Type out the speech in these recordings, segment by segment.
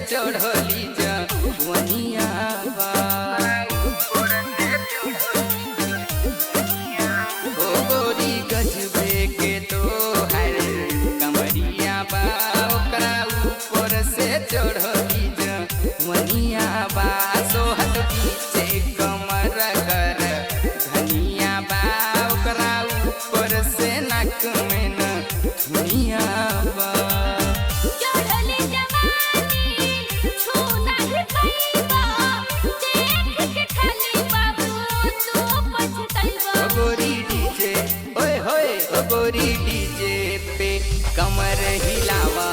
चढ़ली जवनिया बा ओ गोरी गजबे के तो हर कमरिया बा ओकरा ऊपर से चढ़ली जवनिया बा सोहत पीछे कमर कर धनिया बा ओकरा ऊपर से नाक में न धुनिया बा गोरी डीजे पे कमर हिलावा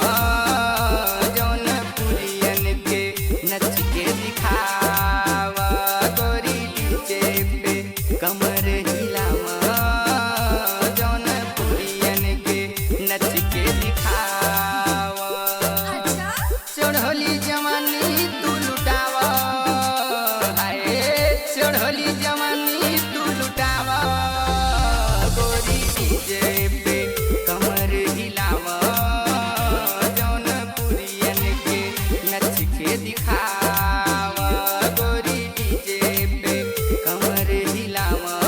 जौन पुरियन के नच के दिखावा गोरी डीजे पे कमर हिलावा जौन पुरियन के नच के दिखावा चढ़ली जवानी तू लुटावा हाय चढ़ली जवानी तू लुटावा गोरी डीजे पे कमर हिलावा जौन पुरियन के नच के दिखावा गोरी डीजे पे कमर हिलावा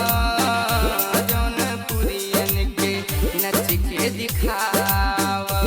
जौन पुरियन के नच के दिखावा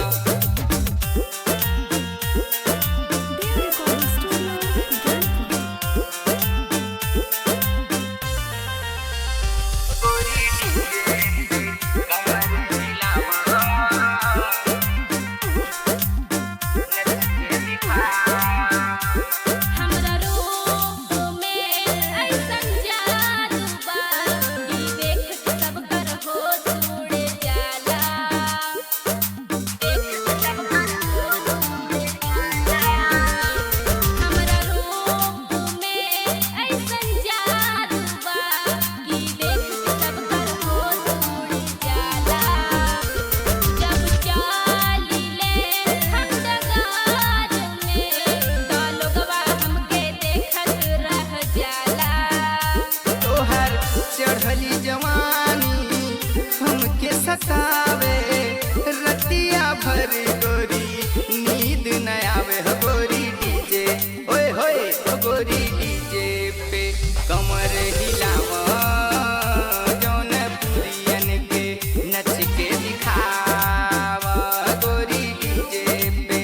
चढ़ली जवानी हमके सतावे रतिया भर गोरी नींद न आवे हो गोरी डीजे ओए होए हो गोरी डीजे पे कमर हिलावा जौन पुरियन के नच के दिखावा गोरी डीजे पे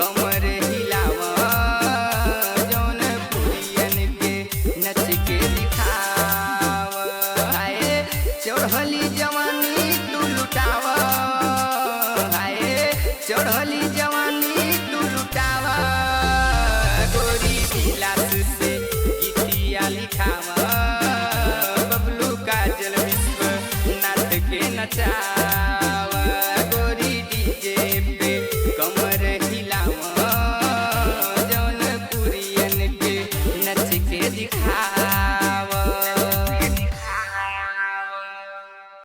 कमर हिलावा जौन पुरियन के नच के दिखावा चढ़ली जवानी तू लुटावा हाय चढ़ली जवानी तू लुटावा गोरी गिलास से गीतिया लिखावा बबलू काजल विश्व नाथ के नचावा